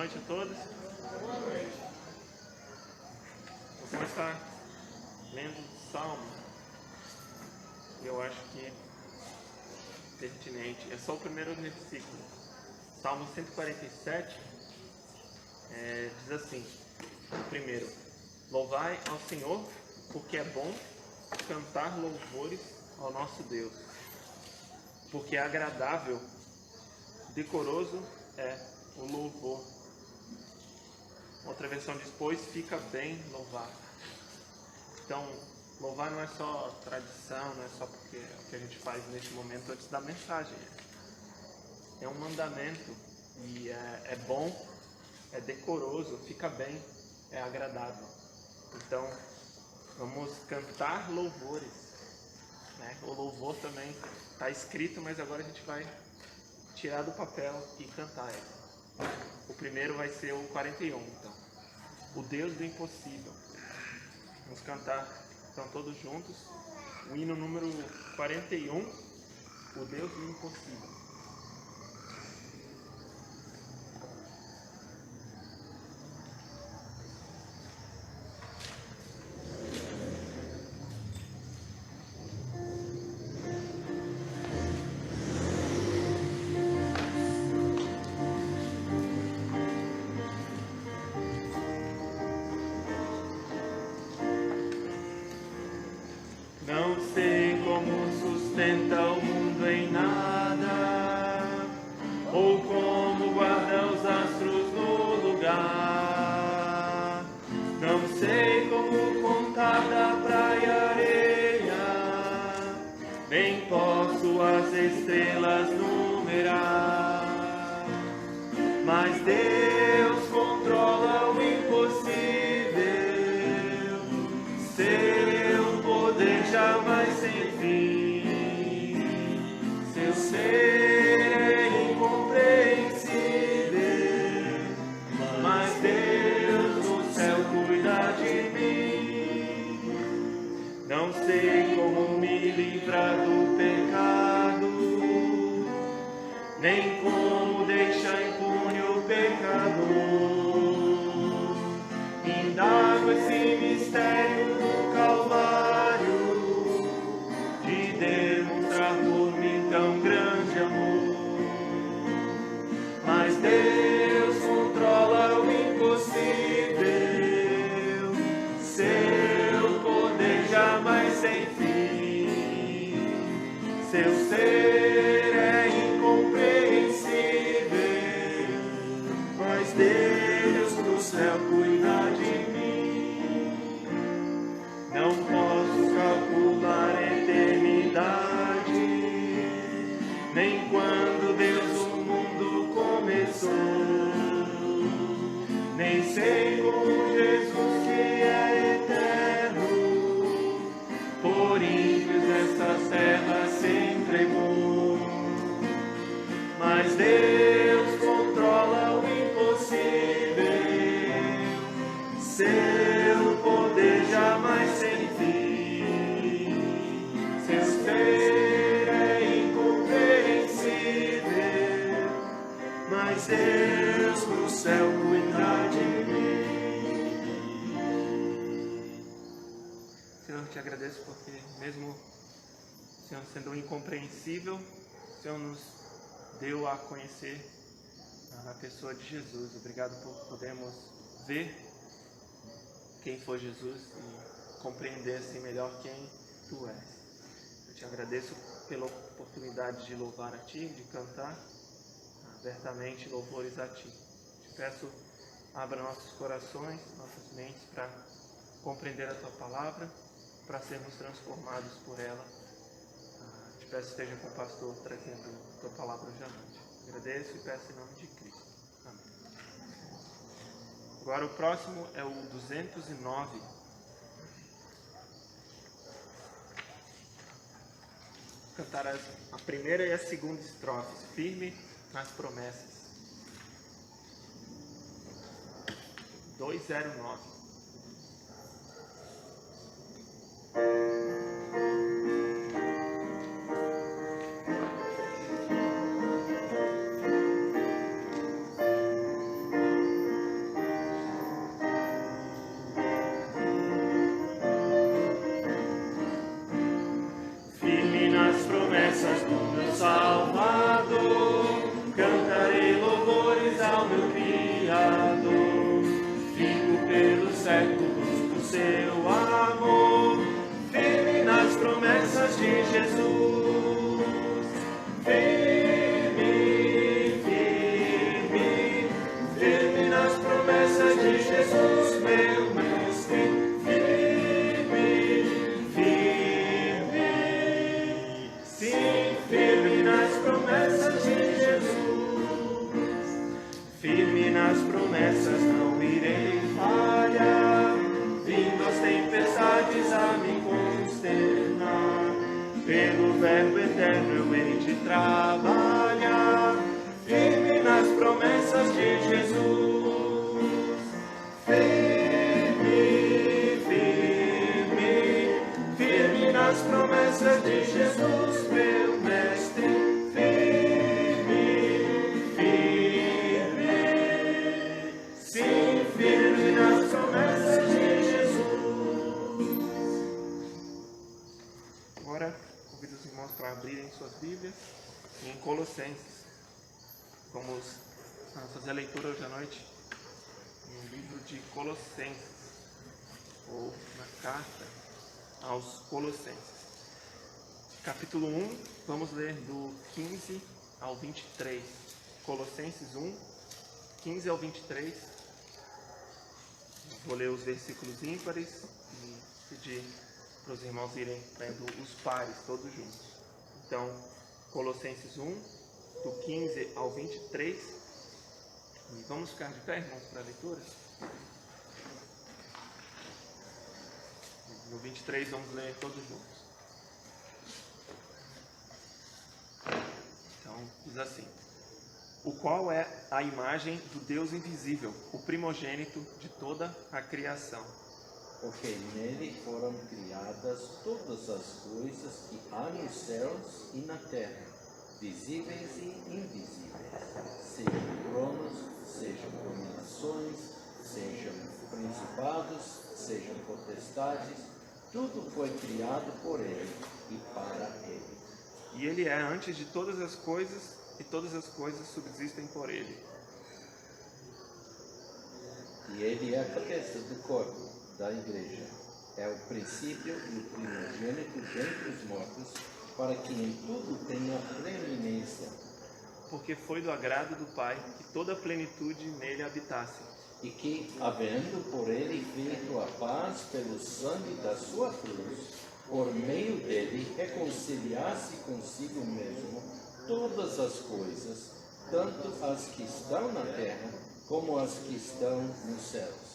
noite a todos. Vou começar lendo o Salmo. Eu acho que é pertinente. É só o primeiro versículo. Salmo 147 diz assim: o primeiro: louvai ao Senhor, porque é bom cantar louvores ao nosso Deus, porque é agradável, decoroso é o louvor. Outra versão diz: pois fica bem louvar. Então, louvar não é só tradição, não é só porque é o que a gente faz neste momento antes da mensagem. É um mandamento e é bom, é decoroso, fica bem, é agradável. Então, vamos cantar louvores, né? O louvor também está escrito, mas agora a gente vai tirar do papel e cantar ele. O primeiro vai ser o 41, então. O Deus do impossível. Vamos cantar, então, todos juntos. O hino número 41, o Deus do impossível. Não sei como sustenta o mundo em nada, ou como guarda os astros no lugar. Não sei como contar da praia a areia, nem posso as estrelas numerar. Mas Deus controla o impossível, jamais sem fim. Seu ser é incompreensível, mas Deus no céu cuida de mim. Não sei como me livrar do pecado, nem como deixar impune o pecador. Indago esse mistério do Calvário, demonstrar por mim tão grande amor. Mas Deus controla o impossível, seu poder jamais sem fim. Seu ser é incompreensível, mas Deus no céu cuida de mim. Não posso calcular a eternidade, nem quando Deus o mundo começou. Nem sei como Jesus, que é eterno, por ímpios esta terra se entregou. Mas Deus controla o impossível, seu poder jamais sem fim. Seu ser é incompreensível, mas Deus no céu cuida de mim. Senhor, te agradeço porque mesmo Senhor sendo incompreensível, o Senhor nos deu a conhecer a pessoa de Jesus. Obrigado por podermos ver quem foi Jesus e compreender assim melhor quem Tu és. Eu te agradeço pela oportunidade de louvar a Ti, de cantar abertamente louvores a Ti. Te peço, abra nossos corações, nossas mentes para compreender a Tua palavra, para sermos transformados por ela. Te peço, esteja com o pastor trazendo a Tua palavra hoje à noite. Agradeço e peço em nome de Cristo. Amém. Agora o próximo é o 209. Cantar a primeira e a segunda estrofes, firme nas promessas. 209. seu amor, firme nas promessas de Jesus. Firme, firme, firme nas promessas de Jesus, meu mestre. Firme, firme, sim, firme nas promessas de Jesus. Firme nas promessas, não irei falhar. Vindo as tempestades a me consternar, pelo verbo eterno eu hei de trabalhar. Firme nas promessas de Jesus. Firme, firme, firme nas promessas de Jesus, meu mestre. Firme, firme, sim, firme nas promessas de Jesus. Agora, convido os irmãos para abrirem suas Bíblias em Colossenses. Vamos fazer a leitura hoje à noite no livro de Colossenses, ou na carta aos Colossenses. Capítulo 1, vamos ler do 15 ao 23. Colossenses 1, 15 ao 23. Vou ler os versículos ímpares e pedir para os irmãos irem lendo os pares, todos juntos. Então, Colossenses 1, do 15 ao 23. E vamos ficar de pé, irmãos, para a leitura. No 23 vamos ler todos juntos. Então, diz assim: o qual é a imagem do Deus invisível, o primogênito de toda a criação. Porque nele foram criadas todas as coisas que há nos céus e na terra, visíveis e invisíveis, sejam tronos, sejam dominações, sejam principados, sejam potestades, tudo foi criado por ele e para ele. E ele é antes de todas as coisas, e todas as coisas subsistem por ele. E ele é a cabeça do corpo da igreja, é o princípio e o primogênito dentre os mortos, para que em tudo tenha preeminência. Porque foi do agrado do Pai que toda a plenitude nele habitasse. E que, havendo por ele feito a paz pelo sangue da sua cruz, por meio dele reconciliasse consigo mesmo todas as coisas, tanto as que estão na terra como as que estão nos céus.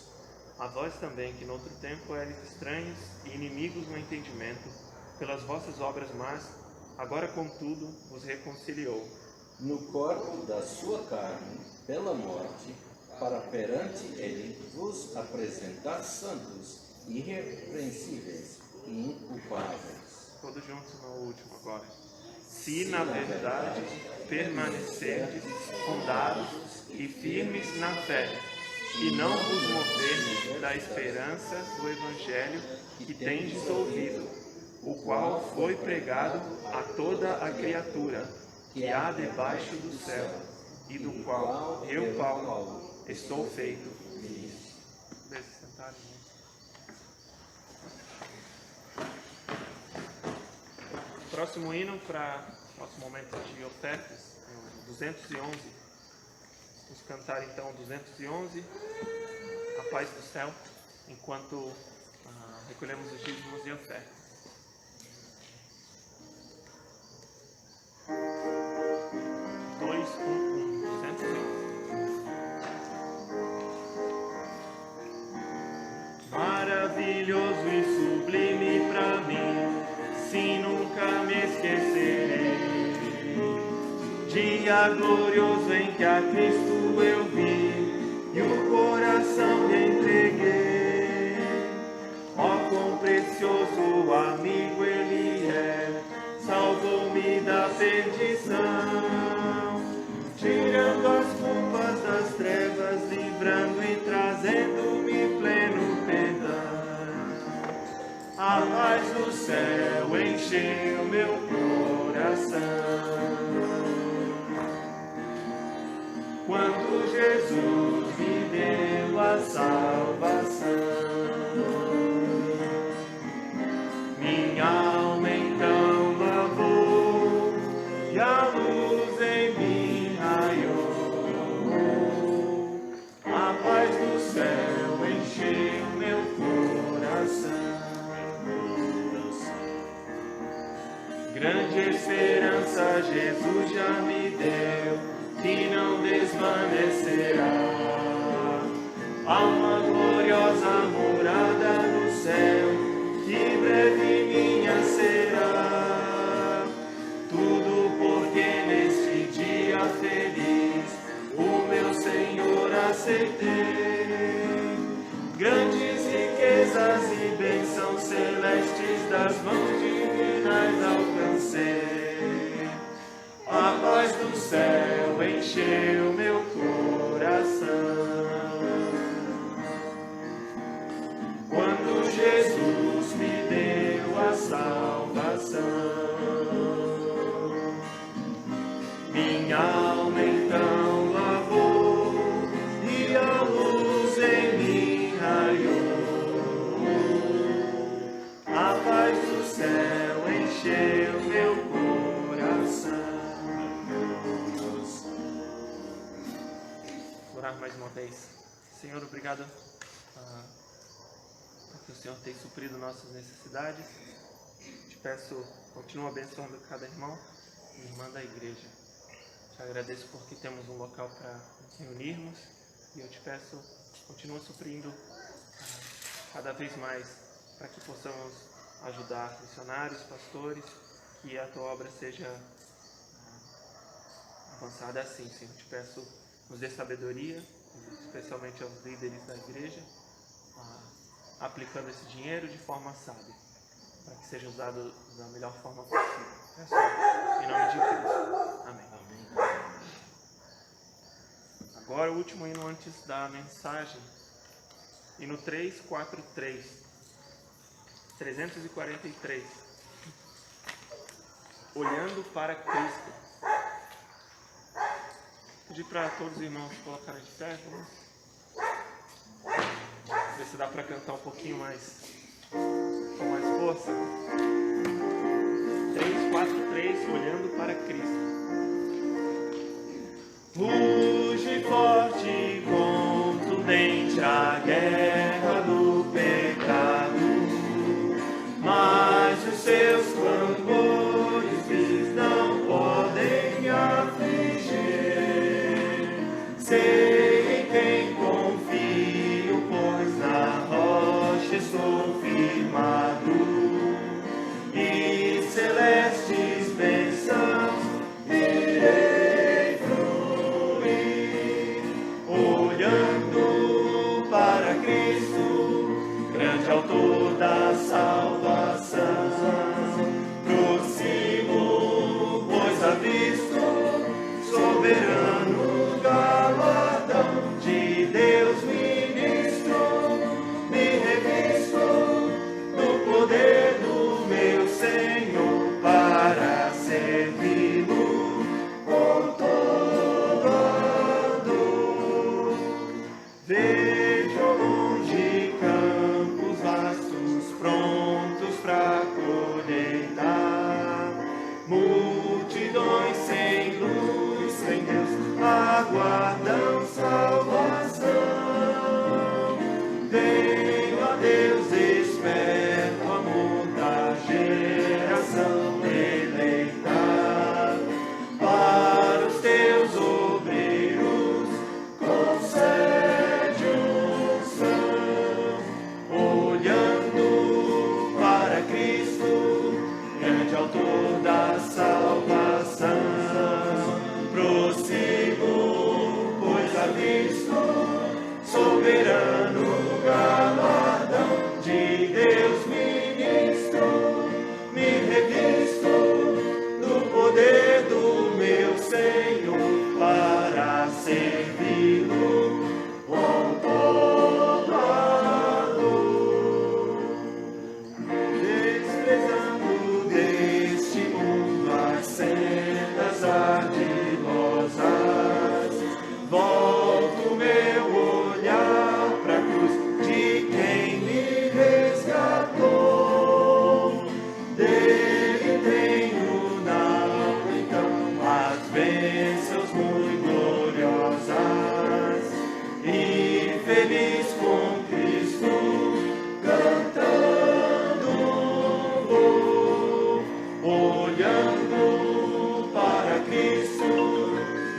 A vós também, que noutro tempo eres estranhos e inimigos no entendimento, pelas vossas obras más, agora contudo vos reconciliou. No corpo da sua carne, pela morte, para perante ele vos apresentar santos, irrepreensíveis e inculpáveis. Todos juntos no último agora. Se na verdade permanecerdes fundados e firmes na fé, e não vos moverdes da esperança do Evangelho que tendes ouvido, o qual foi pregado a toda a criatura que há debaixo do céu, e do qual eu, Paulo, estou feito ministro. Deixe sentar, próximo hino para nosso momento de ofertas, 211. Vamos cantar então 211, a paz do céu, enquanto recolhemos os dízimos e ofertas. Maravilhoso e sublime pra mim, sim, nunca me esquecerei. Dia glorioso em que a Cristo eu vi e o coração lhe entreguei. Ó, quão precioso amigo ele é, salvou-me da perdição, tirando as culpas das trevas, livrando e trazendo-me pleno perdão. A paz do céu encheu meu coração quando Jesus me deu a salvação. Grande esperança Jesus já me deu, que não desvanecerá. Há uma gloriosa morada no céu, que breve minha será. Tudo porque neste dia feliz o meu Senhor aceitei. Grandes riquezas e bênçãos celestes das mãos divinas alcancei. A paz do céu encheu meu coração. Quando Jesus me deu a salvação, minha alma então lavou e a luz em mim raiou. A paz do céu encheu meu coração. Orar mais uma vez. Senhor, obrigado porque o Senhor tem suprido nossas necessidades. Te peço, continua abençoando cada irmão e irmã da igreja. Te agradeço porque temos um local para nos reunirmos e eu te peço, continua suprindo cada vez mais para que possamos ajudar missionários, pastores, que a tua obra seja avançada assim, Senhor. Te peço, nos dê sabedoria, especialmente aos líderes da igreja, aplicando esse dinheiro de forma sábia, para que seja usado da melhor forma possível. Peço em nome de Cristo. Amém. Agora o último hino antes da mensagem, hino 343, 343, olhando para Cristo. Pedir para todos os irmãos colocarem de pé, vamos ver se dá para cantar um pouquinho mais, com mais força. 343, olhando para Cristo. Ruge forte e contundente a guerra do pecado, mas os seus clamores vis não podem me afligir. Sei em quem confio, pois na rocha estou firmado, e celestes bênçãos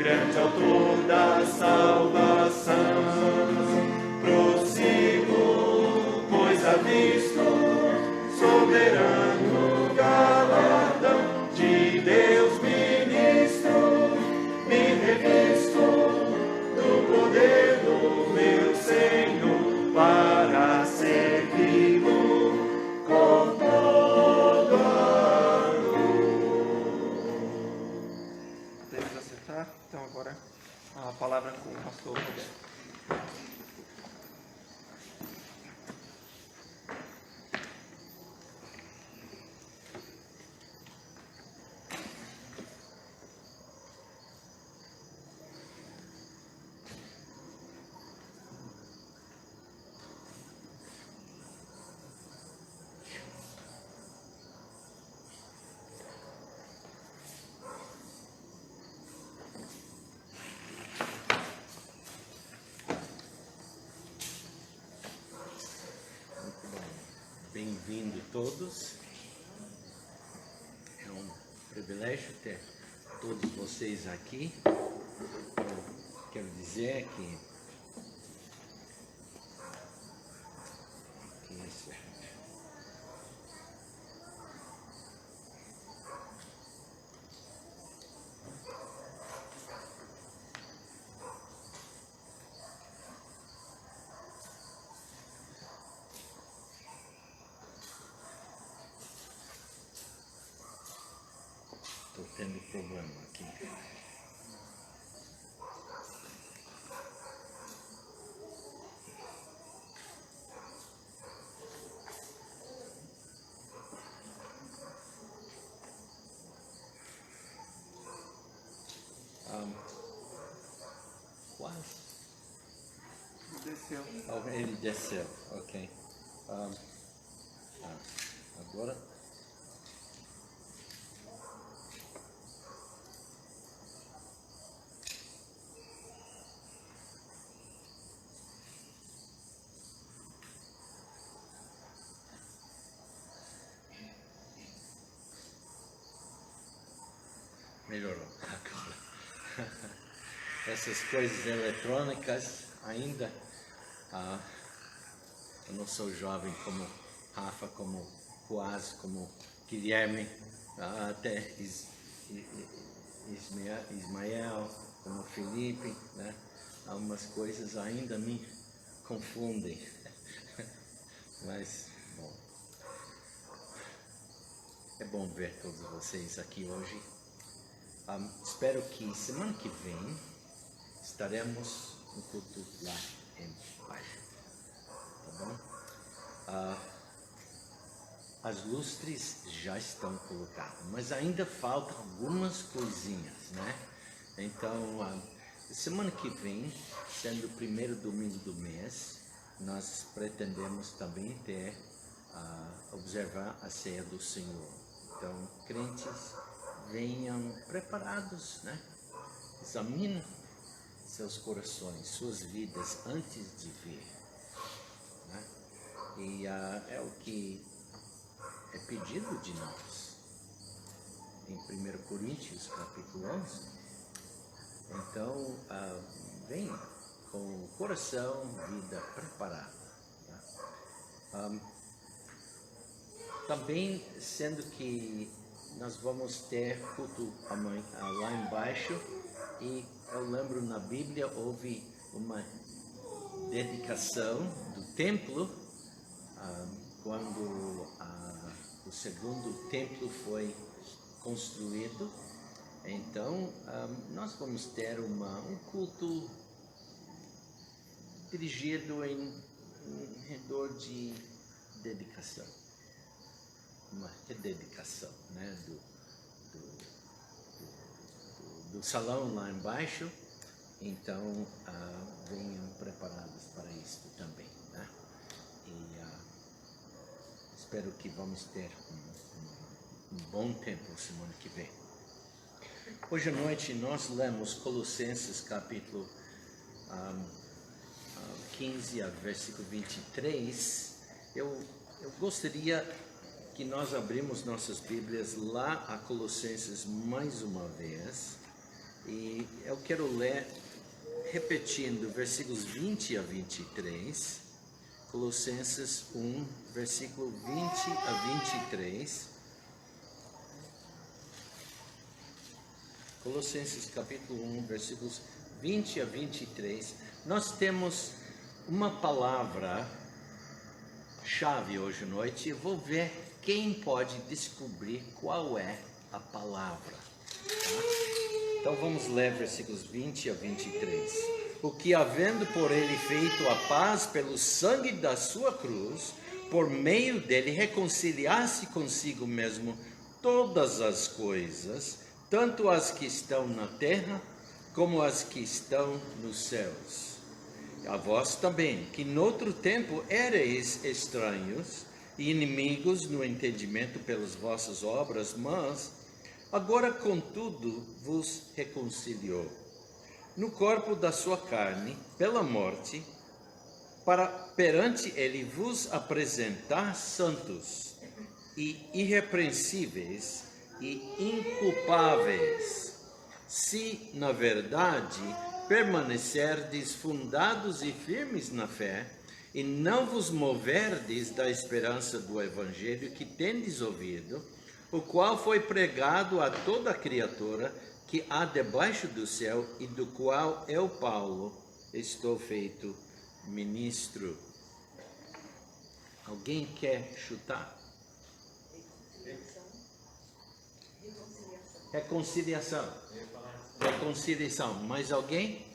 grande autor da salvação. Prossigo, pois avisto soberano galardão de Deus ministro, me revisto do poder do meu Senhor para servi-lo com todo amor. Podemos acertar? Então agora a palavra com o pastor Roberto. Bem-vindo todos. É um privilégio ter todos vocês aqui. Eu quero dizer que isso. Estou tendo problema aqui. Quase. Desceu. Oh, ele desceu, ok. Agora. Melhorou agora. Essas coisas eletrônicas ainda. Eu não sou jovem como Rafa, como Coaz, como Guilherme, até Ismael, como Felipe, né? Algumas coisas ainda me confundem. Mas, bom, é bom ver todos vocês aqui hoje. Espero que semana que vem estaremos no culto lá em baixo, tá bom? As lustres já estão colocadas, mas ainda faltam algumas coisinhas, né? Então, semana que vem, sendo o primeiro domingo do mês, nós pretendemos também observar a ceia do Senhor. Então, crentes, venham preparados, né? Examinem seus corações, suas vidas antes de vir, né? E é o que é pedido de nós em 1 Coríntios capítulo 11. Então, venha com o coração, vida preparada, tá? Também, sendo que nós vamos ter culto amanhã, lá embaixo, e eu lembro na Bíblia houve uma dedicação do templo quando o segundo templo foi construído. Então nós vamos ter um culto dirigido em redor de dedicação. Uma rededicação, né, do salão lá embaixo. Então venham preparados para isso também, né? E espero que vamos ter um bom tempo semana que vem. Hoje à noite nós lemos Colossenses capítulo 15 a versículo 23. Eu gostaria que nós abrimos nossas Bíblias lá a Colossenses mais uma vez, E eu quero ler, repetindo, versículos 20 a 23, Colossenses 1, versículo 20 a 23. Colossenses capítulo 1, versículos 20 a 23. Nós temos uma palavra-chave hoje à noite. Eu vou ver quem pode descobrir qual é a palavra. Tá? Então vamos ler versículos 20 a 23. O que, havendo por ele feito a paz pelo sangue da sua cruz, por meio dele reconciliasse consigo mesmo todas as coisas, tanto as que estão na terra, como as que estão nos céus. A vós também, que noutro tempo éreis estranhos e inimigos no entendimento pelas vossas obras, mas agora, contudo, vos reconciliou no corpo da sua carne, pela morte, para perante ele vos apresentar santos e irrepreensíveis e inculpáveis, se, na verdade, permanecerdes fundados e firmes na fé, e não vos moverdes da esperança do evangelho que tendes ouvido, o qual foi pregado a toda a criatura que há debaixo do céu, e do qual eu, Paulo, estou feito ministro. Alguém quer chutar? Reconciliação. Reconciliação. Mais alguém?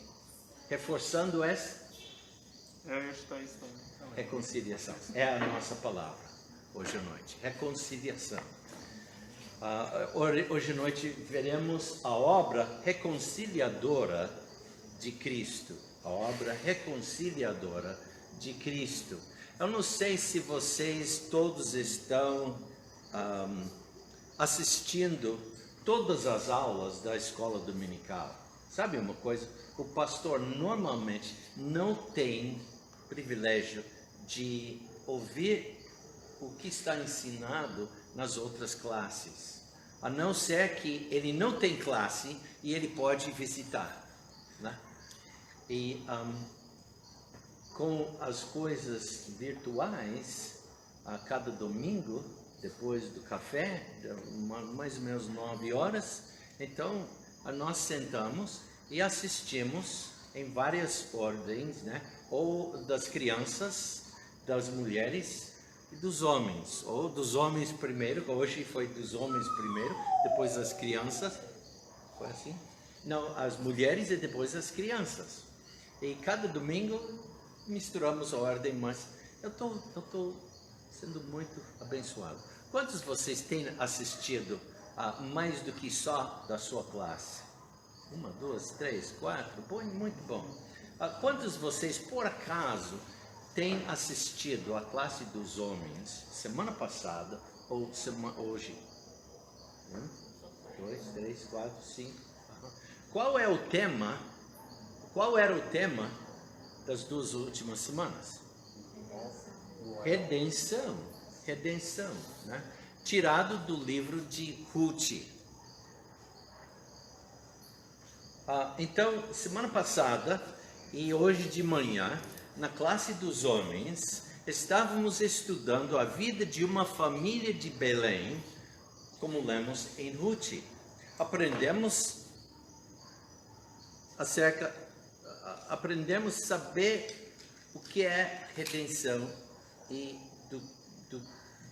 Reforçando essa? Eu ia chutar isso também. Reconciliação. É a nossa palavra hoje à noite. Reconciliação. Hoje à noite veremos a obra reconciliadora de Cristo. A obra reconciliadora de Cristo. Eu não sei se vocês todos estão assistindo todas as aulas da escola dominical. Sabe uma coisa? O pastor normalmente não tem privilégio de ouvir o que está ensinado nas outras classes, a não ser que ele não tem classe e ele pode visitar, né? E com as coisas virtuais, a cada domingo, depois do café, mais ou menos 9 horas, então nós sentamos e assistimos em várias ordens, né? Ou das crianças, das mulheres e dos homens, ou dos homens primeiro. Hoje foi dos homens primeiro, depois as crianças, foi assim? Não, as mulheres e depois as crianças. E cada domingo misturamos a ordem, mas eu tô sendo muito abençoado. Quantos de vocês têm assistido a mais do que só da sua classe? 1, 2, 3, 4, bom, muito bom. Quantos de vocês, por acaso, têm assistido a classe dos homens semana passada ou hoje? 1, 2, 3, 4, 5. Qual era o tema das 2 últimas semanas? Redenção, né? Tirado do livro de Ruth. Então, semana passada e hoje de manhã, na classe dos homens, estávamos estudando a vida de uma família de Belém, como lemos em Ruth. Aprendemos a saber o que é redenção e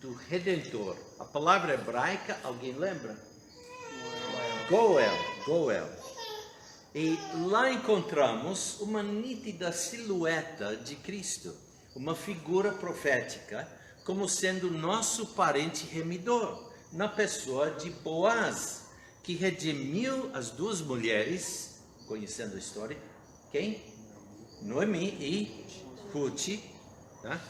do Redentor. A palavra hebraica, alguém lembra? Goel. E lá encontramos uma nítida silhueta de Cristo, uma figura profética, como sendo nosso parente remidor, na pessoa de Boaz, que redimiu as 2 mulheres, conhecendo a história, quem? Noemi e Ruth, tá?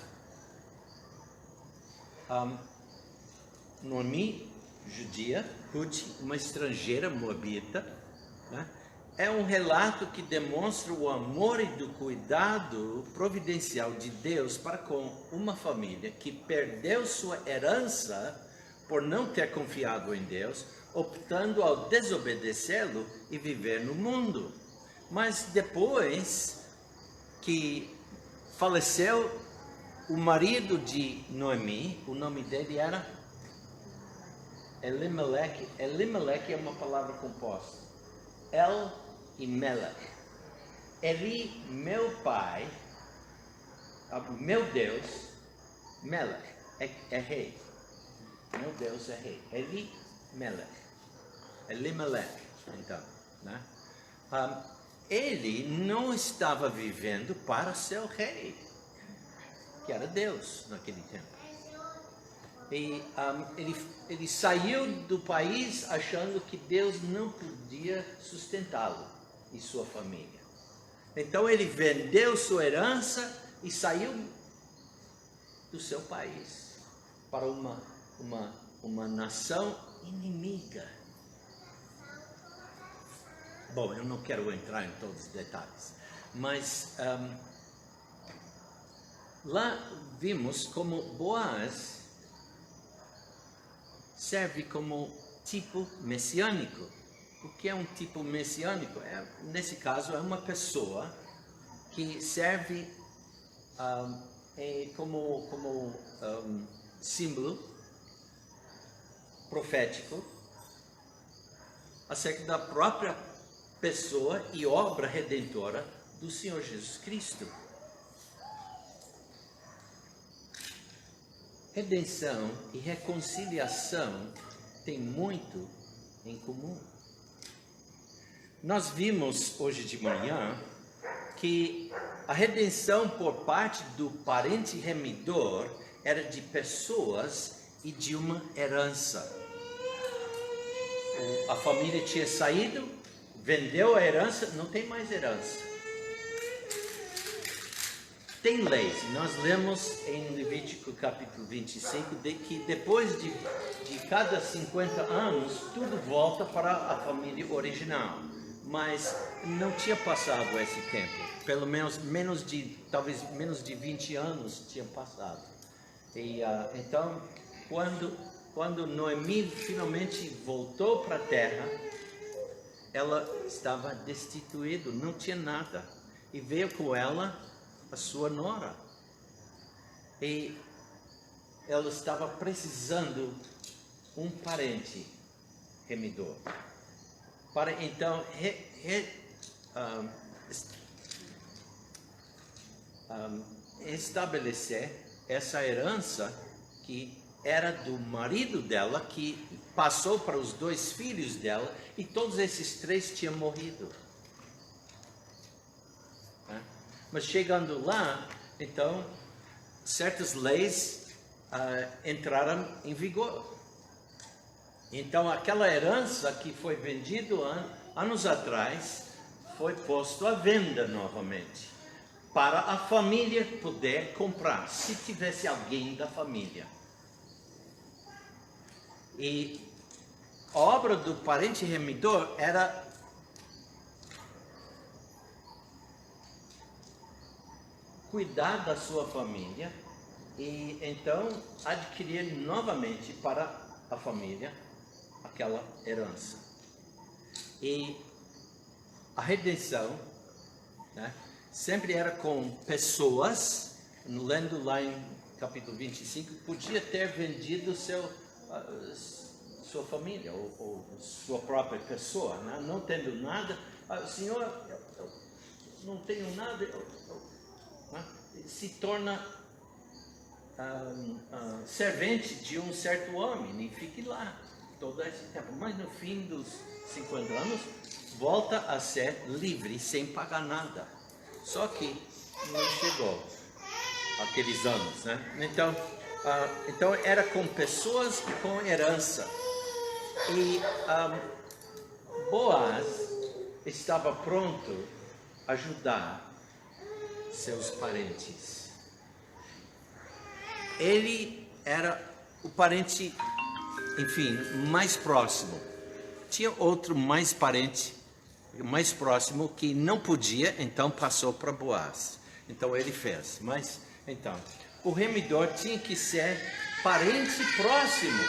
Noemi, judia, Ruth, uma estrangeira moabita, né? É um relato que demonstra o amor e do cuidado providencial de Deus para com uma família que perdeu sua herança por não ter confiado em Deus, optando ao desobedecê-lo e viver no mundo. Mas depois que faleceu o marido de Noemi, o nome dele era Elimelec. Elimelec é uma palavra composta. El e Melech. Eli, meu pai, meu Deus, Melech, é rei. Meu Deus é rei. Eli, Melech. Elimelec, então, né? Ele não estava vivendo para ser o rei, que era Deus naquele tempo. E ele saiu do país achando que Deus não podia sustentá-lo e sua família. Então ele vendeu sua herança e saiu do seu país para uma nação inimiga. Bom, eu não quero entrar em todos os detalhes, mas lá vimos como Boaz serve como tipo messiânico. O que é um tipo messiânico? Nesse caso, é uma pessoa que serve como símbolo profético acerca da própria pessoa e obra redentora do Senhor Jesus Cristo. Redenção e reconciliação têm muito em comum. Nós vimos hoje de manhã que a redenção por parte do parente remidor era de pessoas e de uma herança. A família tinha saído, vendeu a herança, não tem mais herança. Tem leis. Nós lemos em Levítico capítulo 25 de que depois de cada 50 anos, tudo volta para a família original. Mas não tinha passado esse tempo. Pelo menos talvez menos de 20 anos tinha passado. E então, quando Noemi finalmente voltou para a terra, ela estava destituída, não tinha nada. E veio com ela a sua nora. E ela estava precisando um parente remidor. Para então estabelecer essa herança que era do marido dela, que passou para os 2 filhos dela, e todos esses 3 tinham morrido. Mas chegando lá, então, certas leis entraram em vigor. Então, aquela herança que foi vendida anos atrás, foi posto à venda novamente, para a família poder comprar, se tivesse alguém da família. E a obra do parente remidor era cuidar da sua família e então adquirir novamente para a família aquela herança. E a redenção, né, sempre era com pessoas. Lendo lá em capítulo 25, podia ter vendido sua família ou sua própria pessoa, né? Não tendo nada. Senhor, eu não tenho nada. Né? Se torna servente de um certo homem e fique lá todo esse tempo. Mas no fim dos 50 anos, volta a ser livre, sem pagar nada. Só que não chegou aqueles anos, né? Então era com pessoas e com herança. E Boaz estava pronto a ajudar seus parentes. Ele era o parente, enfim, mais próximo. Tinha outro mais parente, mais próximo, que não podia, então passou para Boaz. Então ele fez. Mas, então, o remidor tinha que ser parente próximo.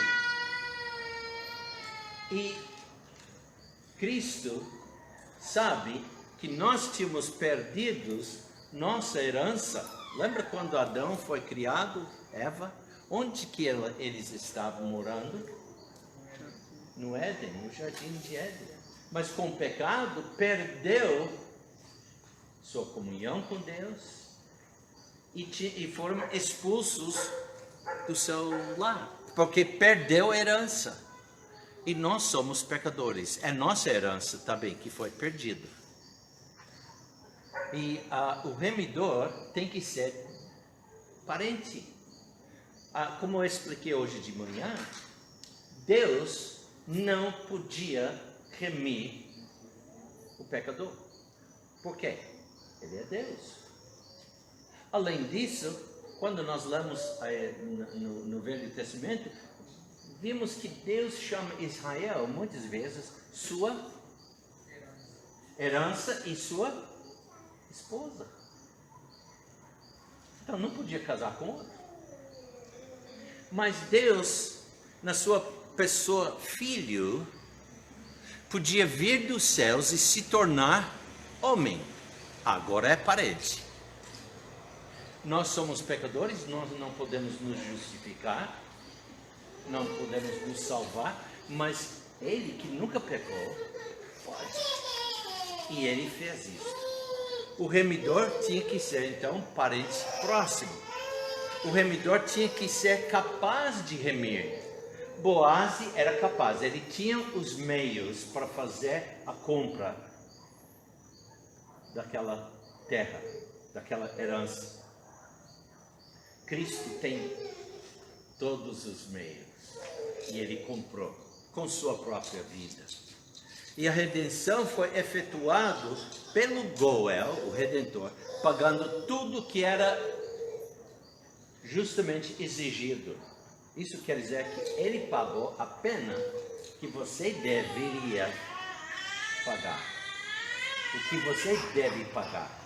E Cristo sabe que nós tínhamos perdido nossa herança. Lembra quando Adão foi criado, Eva? Onde que eles estavam morando? No Éden, no jardim de Éden. Mas com o pecado, perdeu sua comunhão com Deus e foram expulsos do seu lar, porque perdeu a herança. E nós somos pecadores, é nossa herança também que foi perdida. E o remidor tem que ser parente. Como eu expliquei hoje de manhã, Deus não podia remir o pecador. Por quê? Ele é Deus. Além disso, quando nós lemos no Velho Testamento, vimos que Deus chama Israel muitas vezes sua herança e sua esposa. Então não podia casar com outro. Mas Deus, na sua pessoa filho, podia vir dos céus e se tornar homem. Agora é parente. Nós somos pecadores, nós não podemos nos justificar, não podemos nos salvar, mas Ele que nunca pecou, pode. E Ele fez isso. O remidor tinha que ser então parente próximo. O remidor tinha que ser capaz de remir. Boaze era capaz, ele tinha os meios para fazer a compra daquela terra, daquela herança. Cristo tem todos os meios e ele comprou com sua própria vida. E a redenção foi efetuada pelo Goel, o Redentor, pagando tudo que era justamente exigido. Isso quer dizer que ele pagou a pena que você deveria pagar. O que você deve pagar.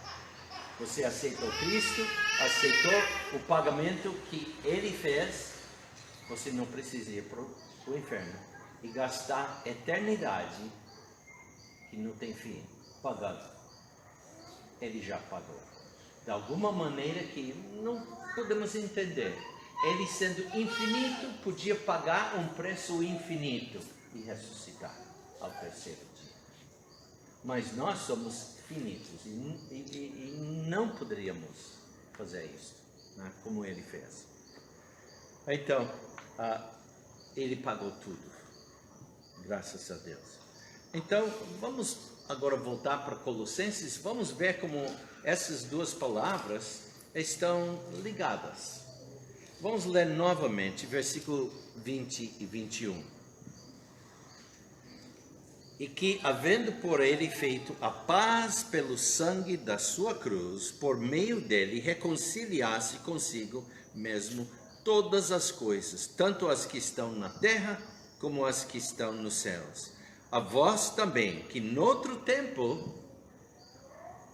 Você aceitou Cristo, aceitou o pagamento que Ele fez, você não precisa ir para o inferno e gastar eternidade que não tem fim, pagando. Ele já pagou. De alguma maneira que não podemos entender. Ele sendo infinito, podia pagar um preço infinito e ressuscitar ao terceiro dia. Mas nós somos finitos e não poderíamos fazer isso, né, como ele fez. Então, ele pagou tudo, graças a Deus. Então, vamos agora voltar para Colossenses, vamos ver como essas duas palavras estão ligadas. Vamos ler novamente, versículo 20 e 21. E que, havendo por ele feito a paz pelo sangue da sua cruz, por meio dele reconciliasse consigo mesmo todas as coisas, tanto as que estão na terra como as que estão nos céus. A vós também, que noutro tempo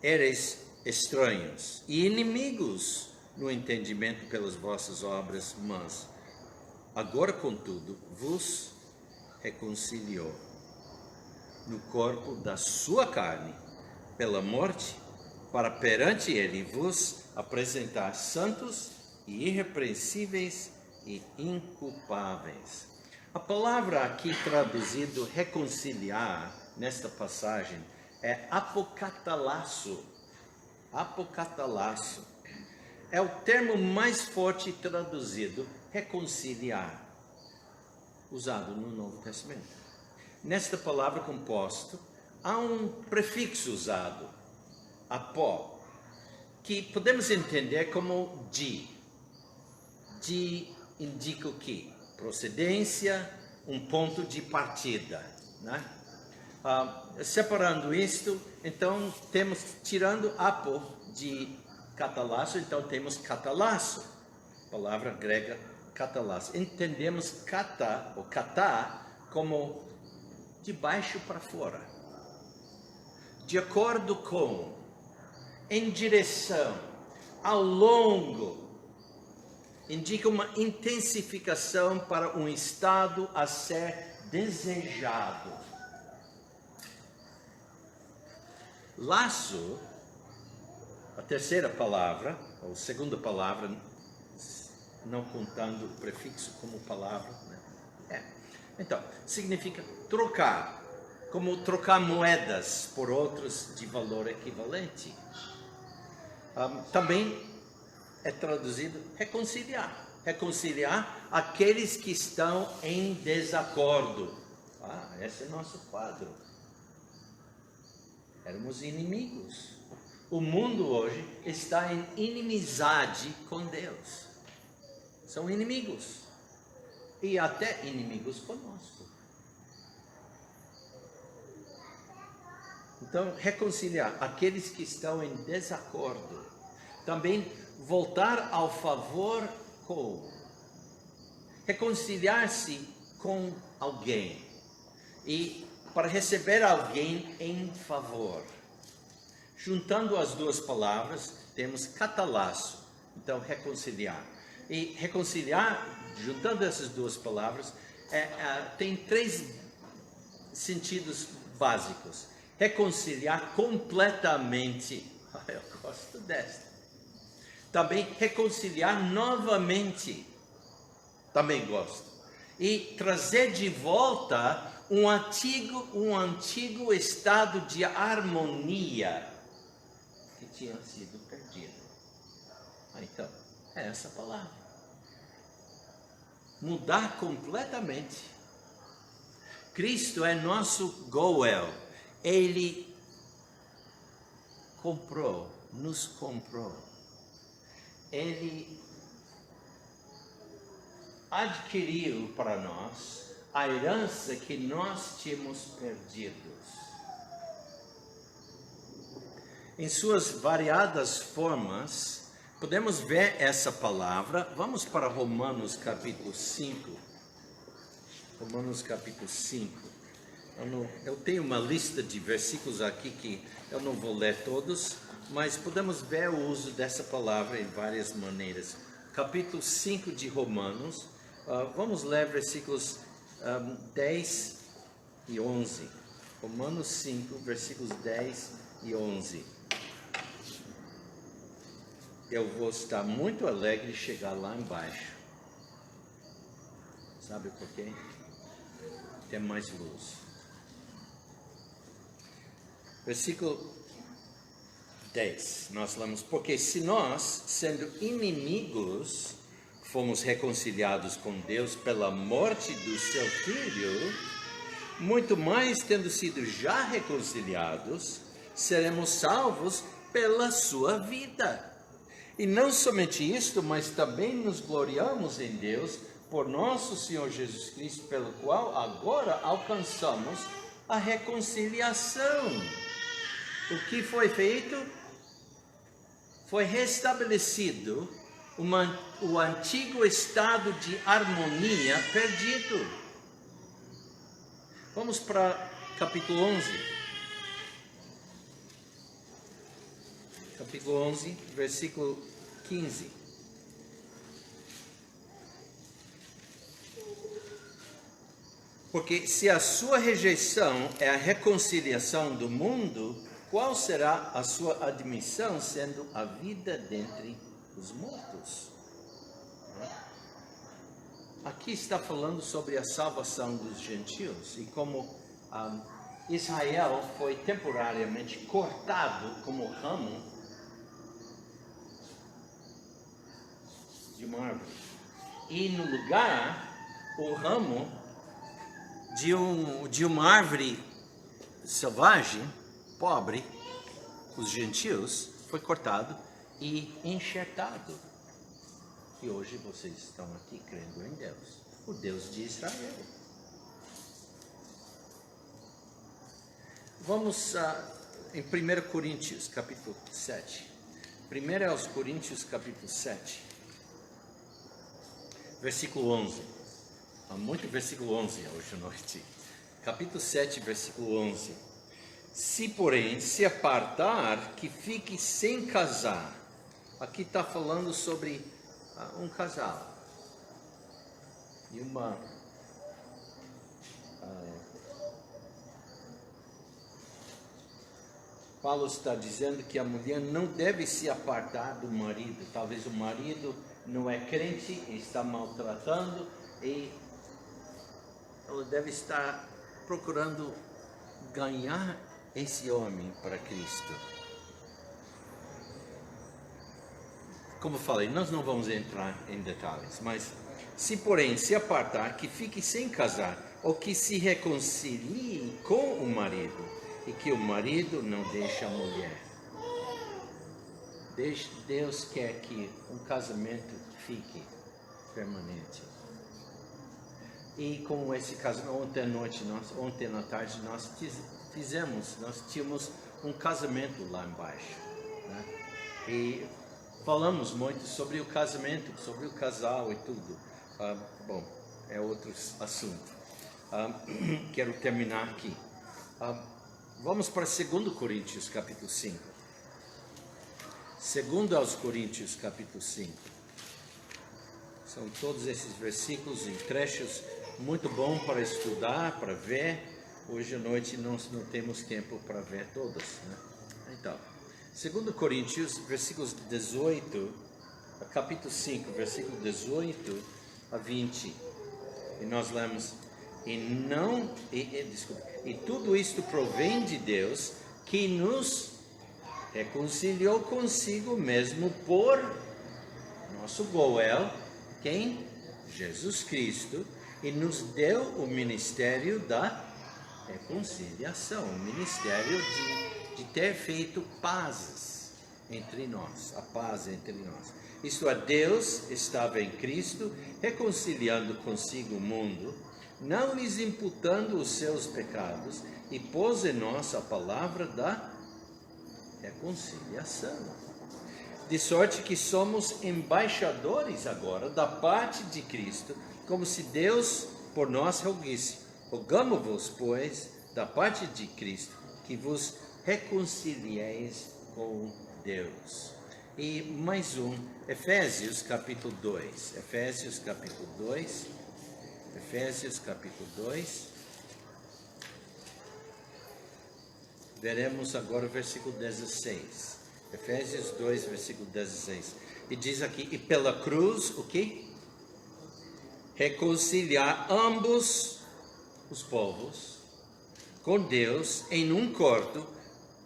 ereis estranhos e inimigos no entendimento pelas vossas obras, mas agora, contudo, vos reconciliou no corpo da sua carne, pela morte, para perante ele vos apresentar santos e irrepreensíveis e inculpáveis. A palavra aqui traduzido reconciliar, nesta passagem, é apocatalasso. Apocatalasso. É o termo mais forte traduzido, reconciliar, usado no Novo Testamento. Nesta palavra composta, há um prefixo usado, apó, que podemos entender como de. De indica o quê? Procedência, um ponto de partida, né? Separando isto, então temos, tirando apo de catalasso, então temos catalasso, palavra grega catalasso. Entendemos kata, ou katá, como de baixo para fora, de acordo com, em direção, ao longo, indica uma intensificação para um estado a ser desejado. Laço, a terceira palavra, ou segunda palavra, não contando o prefixo como palavra, né? Então, significa trocar, como trocar moedas por outros de valor equivalente. Também é traduzido reconciliar. Reconciliar aqueles que estão em desacordo. Esse é nosso quadro. Éramos inimigos. O mundo hoje está em inimizade com Deus. São inimigos. E até inimigos conosco. Então, reconciliar aqueles que estão em desacordo. Também voltar ao favor com. Reconciliar-se com alguém. E para receber alguém em favor. Juntando as duas palavras, temos catalasso. Então, reconciliar. E reconciliar, juntando essas duas palavras, tem três sentidos básicos. Reconciliar completamente. Eu gosto desta. Também reconciliar novamente. Também gosto. E trazer de volta um antigo estado de harmonia que tinha sido perdido. Então, é essa palavra. Mudar completamente. Cristo é nosso Goel. Ele comprou, nos comprou. Ele adquiriu para nós a herança que nós tínhamos perdido. Em suas variadas formas, podemos ver essa palavra. Vamos para Romanos capítulo 5. Romanos capítulo 5. Eu tenho uma lista de versículos aqui que eu não vou ler todos, mas podemos ver o uso dessa palavra em várias maneiras. Capítulo 5 de Romanos, vamos ler versículos 10 e 11. Romanos 5, versículos 10 e 11. Eu vou estar muito alegre de chegar lá embaixo. Sabe por quê? Tem mais luz. Versículo 10, nós lemos: porque se nós, sendo inimigos, fomos reconciliados com Deus pela morte do seu Filho, muito mais tendo sido já reconciliados, seremos salvos pela sua vida. E não somente isto, mas também nos gloriamos em Deus por nosso Senhor Jesus Cristo, pelo qual agora alcançamos a reconciliação. O que foi feito? Foi restabelecido o antigo estado de harmonia perdido. Vamos para capítulo 11. Capítulo 11, versículo 15. Porque se a sua rejeição é a reconciliação do mundo, qual será a sua admissão, sendo a vida dentre os mortos? Aqui está falando sobre a salvação dos gentios e como Israel foi temporariamente cortado como ramo de uma árvore. E no lugar, o ramo de uma árvore selvagem, pobre, os gentios, foi cortado e enxertado. E hoje vocês estão aqui crendo em Deus, o Deus de Israel. Vamos em 1 Coríntios, capítulo 7. 1 aos Coríntios, capítulo 7. Versículo 11. Há muito versículo 11 hoje à noite. Capítulo 7, versículo 11. Se, porém, se apartar, que fique sem casar. Aqui está falando sobre um casal. E Paulo está dizendo que a mulher não deve se apartar do marido. Talvez o marido não é crente e está maltratando, e ela deve estar procurando ganhar esse homem para Cristo. Como falei, nós não vamos entrar em detalhes, mas se porém se apartar, que fique sem casar, ou que se reconcilie com o marido, e que o marido não deixe a mulher. Deus quer que um casamento fique permanente. E com esse casamento, ontem na tarde, nós tínhamos um casamento lá embaixo, né? E falamos muito sobre o casamento, sobre o casal e tudo. Bom, é outro assunto. Quero terminar aqui. Vamos para 2 Coríntios, capítulo 5. 2 aos Coríntios, capítulo 5. São todos esses versículos em trechos muito bom para estudar, para ver. Hoje à noite nós não temos tempo para ver todas, né? Então, 2 Coríntios, versículos 18, capítulo 5, versículo 18 a 20. E nós lemos: E tudo isto provém de Deus, que nos reconciliou consigo mesmo por nosso Goel, quem? Jesus Cristo, e nos deu o ministério da reconciliação, o ministério de ter feito pazes entre nós, a paz entre nós. Isto é, Deus estava em Cristo, reconciliando consigo o mundo, não lhes imputando os seus pecados, e pôs em nós a palavra da reconciliação. De sorte que somos embaixadores agora da parte de Cristo, como se Deus por nós rogasse. Rogamo-vos, pois, da parte de Cristo, que vos reconcilieis com Deus. E mais um, Efésios capítulo 2. Efésios capítulo 2. Efésios capítulo 2. Veremos agora o versículo 16. Efésios 2, versículo 16. E diz aqui: e pela cruz, o quê? Reconciliar ambos os povos com Deus em um corpo,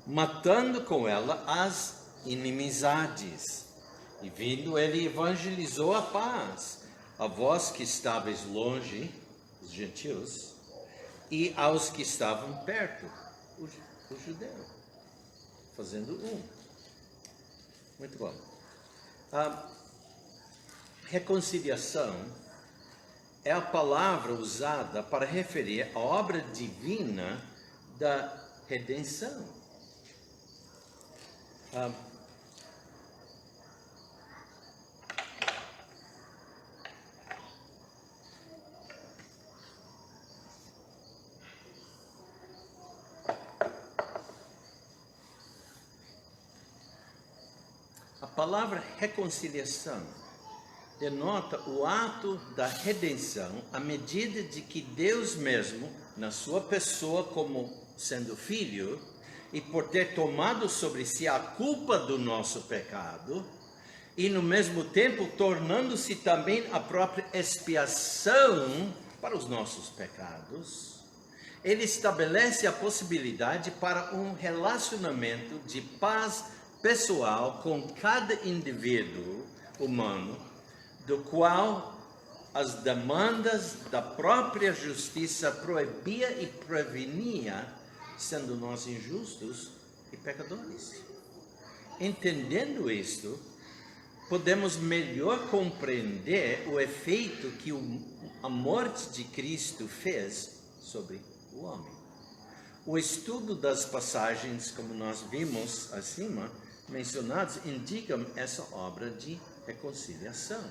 matando com ela as inimizades. E vindo, ele evangelizou a paz a vós que estáveis longe, os gentios, e aos que estavam perto, o judeu, fazendo um. Muito bom. A reconciliação é a palavra usada para referir à obra divina da redenção. A palavra reconciliação denota o ato da redenção à medida de que Deus mesmo, na sua pessoa como sendo filho, e por ter tomado sobre si a culpa do nosso pecado, e no mesmo tempo tornando-se também a própria expiação para os nossos pecados, ele estabelece a possibilidade para um relacionamento de paz pessoal com cada indivíduo humano, do qual as demandas da própria justiça proibia e prevenia, sendo nós injustos e pecadores. Entendendo isto, podemos melhor compreender o efeito que a morte de Cristo fez sobre o homem. O estudo das passagens, como nós vimos acima, mencionadas, indicam essa obra de reconciliação.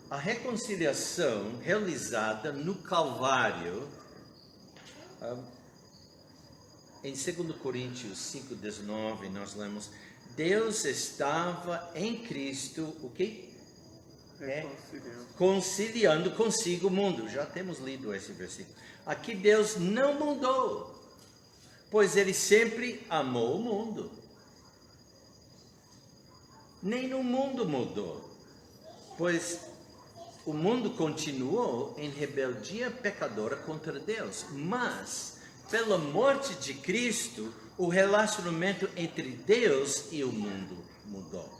A reconciliação realizada no Calvário, em 2 Coríntios 5,19, nós lemos: Deus estava em Cristo, o quê? conciliando consigo o mundo. Já temos lido esse versículo. Aqui Deus não mudou, pois Ele sempre amou o mundo. Nem no mundo mudou, pois o mundo continuou em rebeldia pecadora contra Deus. Mas, pela morte de Cristo, o relacionamento entre Deus e o mundo mudou.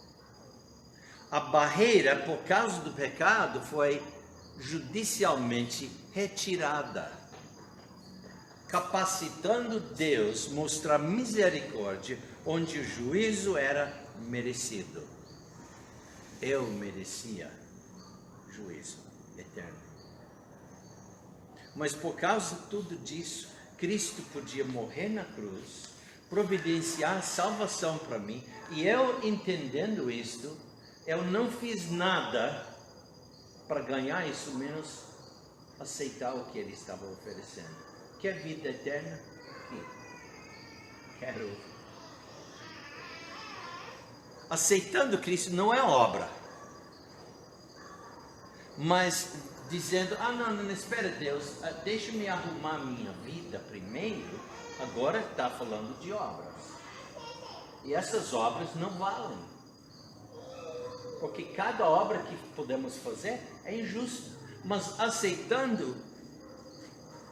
A barreira, por causa do pecado, foi judicialmente retirada, capacitando Deus a mostrar misericórdia onde o juízo era merecido. Eu merecia juízo eterno. Mas por causa de tudo disso, Cristo podia morrer na cruz, providenciar salvação para mim, e eu entendendo isto, eu não fiz nada para ganhar isso, menos aceitar o que Ele estava oferecendo. Quer vida eterna? Quero. Aceitando Cristo não é obra, mas dizendo, não, espera Deus, deixa-me arrumar minha vida primeiro, agora está falando de obras. E essas obras não valem, porque cada obra que podemos fazer é injusta, mas aceitando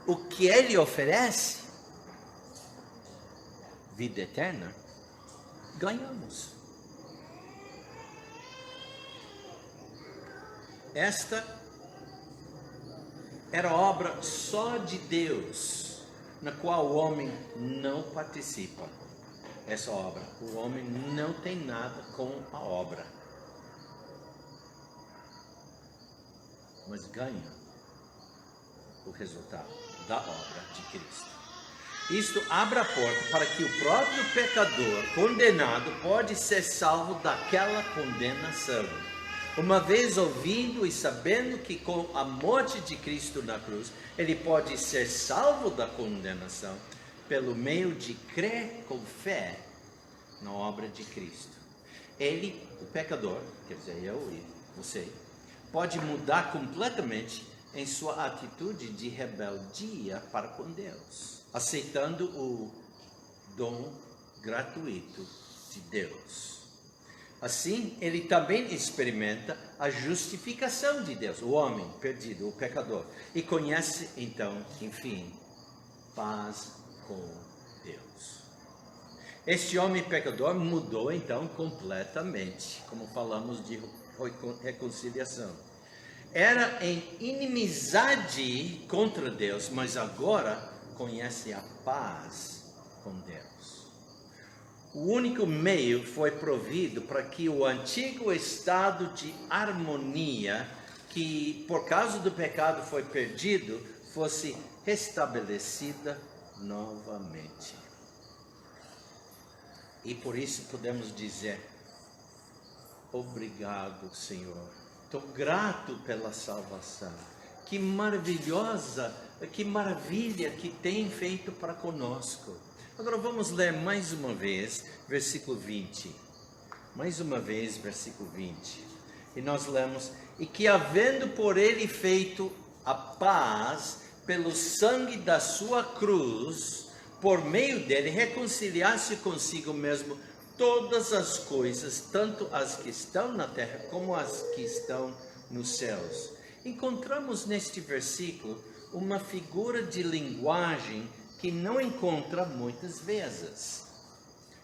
o que Ele oferece, vida eterna, ganhamos. Esta era obra só de Deus, na qual o homem não participa. Essa obra, o homem não tem nada com a obra, mas ganha o resultado da obra de Cristo. Isto abre a porta para que o próprio pecador condenado pode ser salvo daquela condenação. Uma vez ouvindo e sabendo que com a morte de Cristo na cruz, ele pode ser salvo da condenação, pelo meio de crer com fé na obra de Cristo. Ele, o pecador, quer dizer, eu e você, pode mudar completamente em sua atitude de rebeldia para com Deus, aceitando o dom gratuito de Deus. Assim, ele também experimenta a justificação de Deus, o homem perdido, o pecador, e conhece então, enfim, paz com Deus. Este homem pecador mudou então completamente, como falamos de reconciliação. Era em inimizade contra Deus, mas agora conhece a paz com Deus. O único meio foi provido para que o antigo estado de harmonia, que por causa do pecado foi perdido, fosse restabelecida novamente. E por isso podemos dizer, obrigado, Senhor. Estou grato pela salvação. Que maravilhosa, que maravilha que tem feito para conosco. Agora vamos ler mais uma vez, versículo 20. Mais uma vez, versículo 20. E nós lemos, e que havendo por ele feito a paz, pelo sangue da sua cruz, por meio dele reconciliasse consigo mesmo todas as coisas, tanto as que estão na terra como as que estão nos céus. Encontramos neste versículo uma figura de linguagem que não encontra muitas vezes.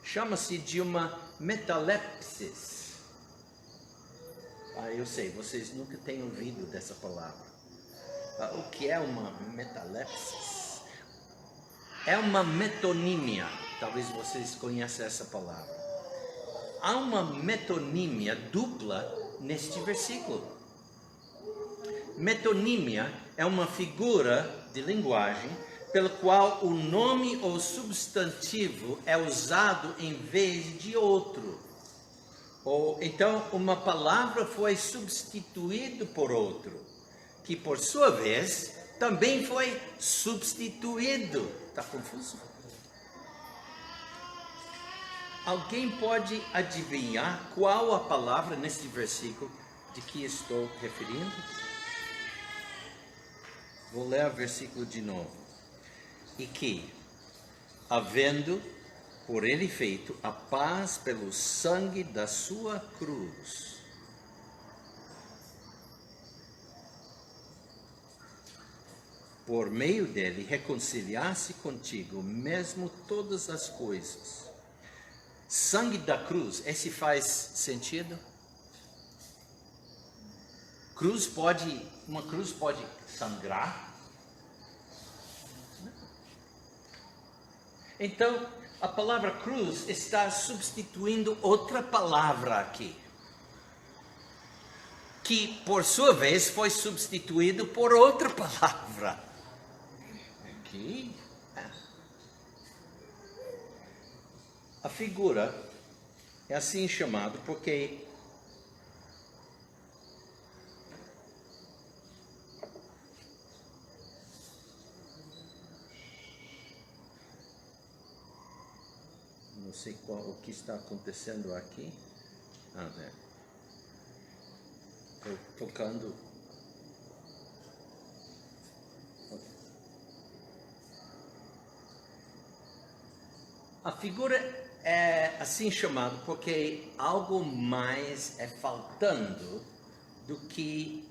Chama-se de uma metalepsis. Eu sei, vocês nunca têm ouvido dessa palavra. O que é uma metalepsis? É uma metonímia. Talvez vocês conheçam essa palavra. Há uma metonímia dupla neste versículo. Metonímia é uma figura de linguagem pelo qual o nome ou substantivo é usado em vez de outro. Ou então uma palavra foi substituída por outro, que por sua vez também foi substituído. Está confuso? Alguém pode adivinhar qual a palavra neste versículo de que estou referindo? Vou ler o versículo de novo. E que, havendo por ele feito a paz pelo sangue da sua cruz, por meio dele reconciliasse contigo mesmo todas as coisas. Sangue da cruz, esse faz sentido? Uma cruz pode sangrar? Então, a palavra cruz está substituindo outra palavra aqui, que por sua vez foi substituído por outra palavra. Aqui. A figura é assim chamada porque não sei o que está acontecendo aqui. Estou tocando. A figura é assim chamada porque algo mais é faltando do que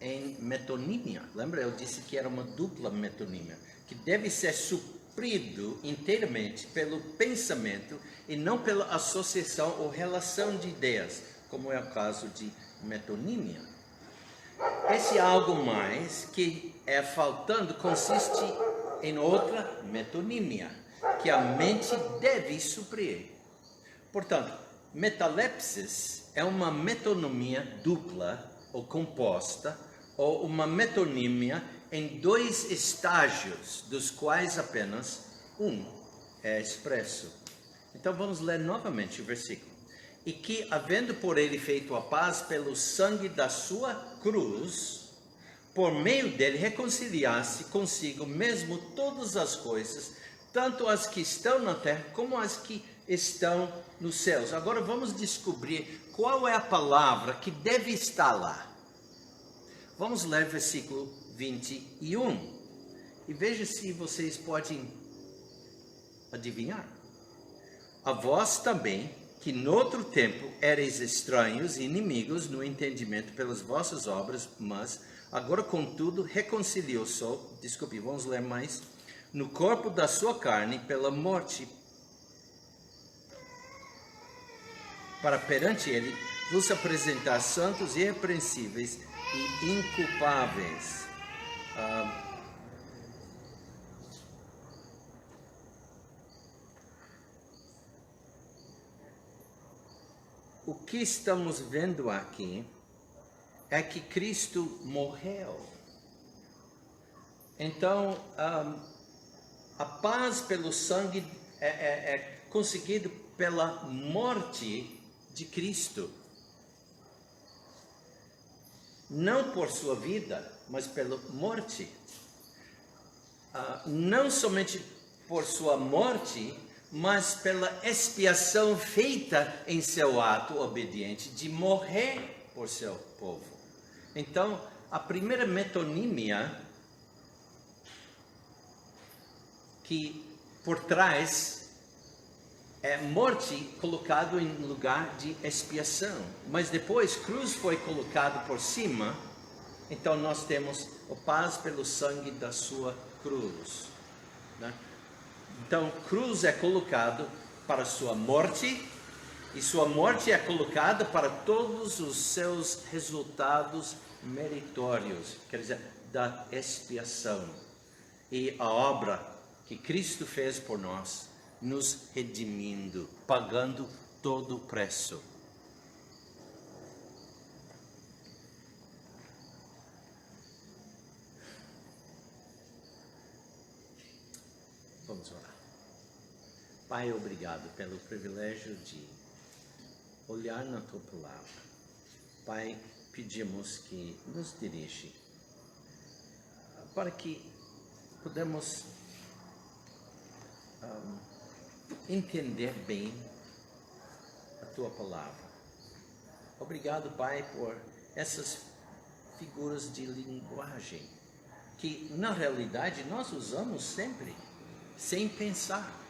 em metonímia. Lembra? Eu disse que era uma dupla metonímia, que deve ser suprido inteiramente pelo pensamento e não pela associação ou relação de ideias, como é o caso de metonímia. Esse algo mais que é faltando consiste em outra metonímia, que a mente deve suprir. Portanto, metalepsis é uma metonímia dupla ou composta, ou uma metonímia em dois estágios, dos quais apenas um é expresso. Então vamos ler novamente o versículo. E que, havendo por ele feito a paz pelo sangue da sua cruz, por meio dele reconciliasse consigo mesmo todas as coisas, tanto as que estão na terra como as que estão nos céus. Agora vamos descobrir qual é a palavra que deve estar lá. Vamos ler versículo 21 e veja se vocês podem adivinhar. A vós também, que noutro tempo erais estranhos e inimigos no entendimento pelas vossas obras, mas agora contudo reconciliou-se, vamos ler mais, no corpo da sua carne pela morte, para perante ele vos apresentar santos, irrepreensíveis e inculpáveis. O que estamos vendo aqui é que Cristo morreu. Então, a paz pelo sangue é conseguido pela morte de Cristo. Não por sua vida, mas pela morte. Não somente por sua morte, mas pela expiação feita em seu ato obediente de morrer por seu povo. Então, a primeira metonímia que por trás é morte colocado em lugar de expiação, mas depois cruz foi colocado por cima, então nós temos a paz pelo sangue da sua cruz, né? Então cruz é colocado para sua morte, e sua morte é colocada para todos os seus resultados meritórios, quer dizer, da expiação, e a obra que Cristo fez por nós, nos redimindo, pagando todo o preço. Vamos orar. Pai, obrigado pelo privilégio de olhar na Tua Palavra. Pai, pedimos que nos dirija para que podemos entender bem a Tua Palavra. Obrigado, Pai, por essas figuras de linguagem que na realidade nós usamos sempre, sem pensar.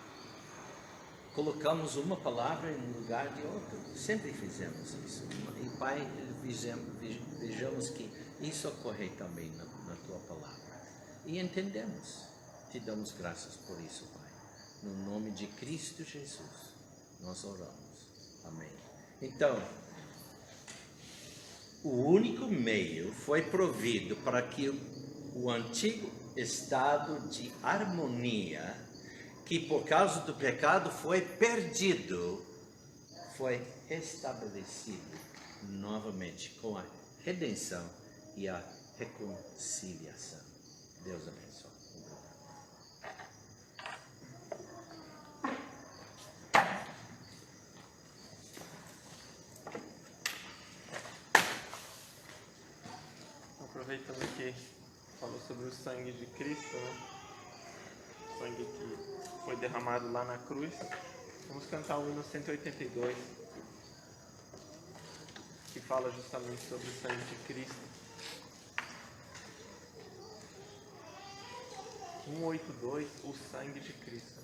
Colocamos uma palavra em lugar de outra, sempre fizemos isso. E Pai, vejamos que isso ocorre também na Tua palavra. E entendemos, Te damos graças por isso, Pai. No nome de Cristo Jesus, nós oramos. Amém. Então, o único meio foi provido para que o antigo estado de harmonia, que por causa do pecado foi perdido, foi estabelecido novamente com a redenção e a reconciliação. Deus abençoe. Aproveitando que falou sobre o sangue de Cristo, né? O sangue que foi derramado lá na cruz. Vamos cantar o hino 182, que fala justamente sobre o sangue de Cristo. 182, o sangue de Cristo.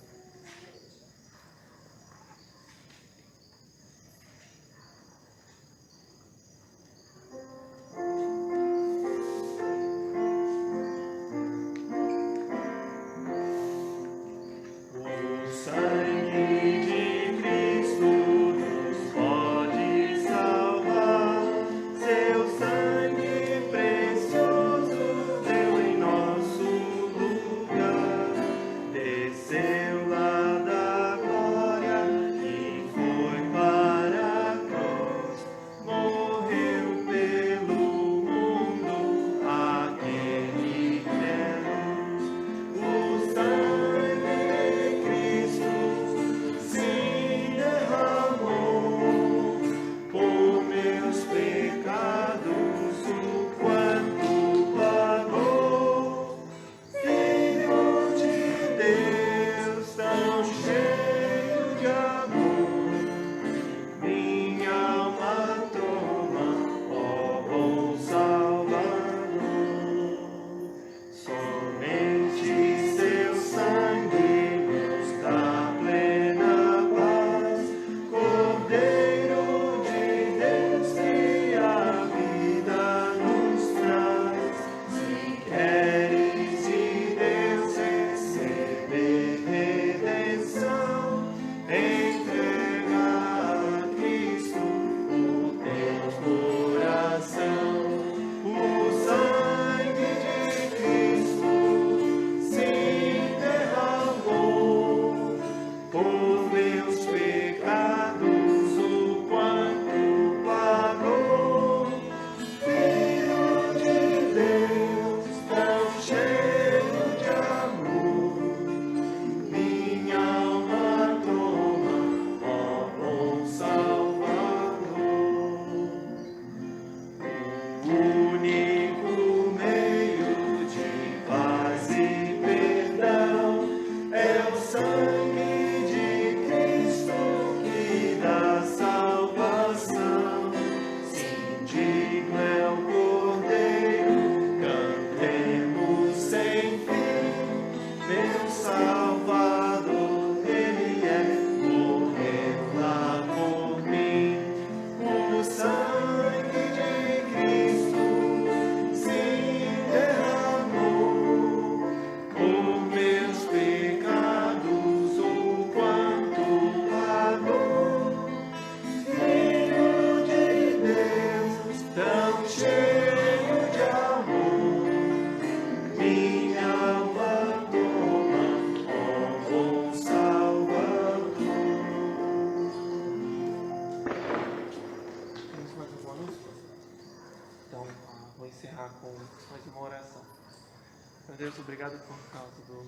Deus, obrigado por causa do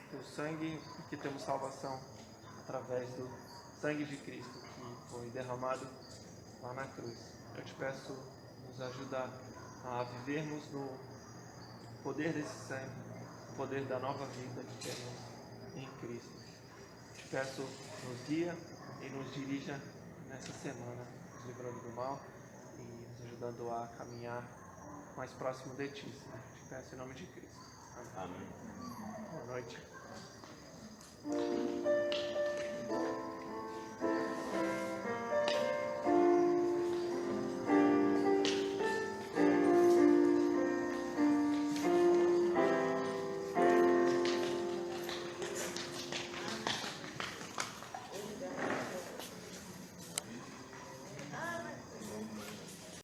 teu sangue, que temos salvação através do sangue de Cristo que foi derramado lá na cruz. Eu te peço nos ajudar a vivermos no poder desse sangue, o poder da nova vida que temos em Cristo. Te peço, nos guia e nos dirija nessa semana, nos livrando do mal, e nos ajudando a caminhar mais próximo de Ti, Senhor. Te peço em nome de Cristo. Amém. Amém. Boa noite.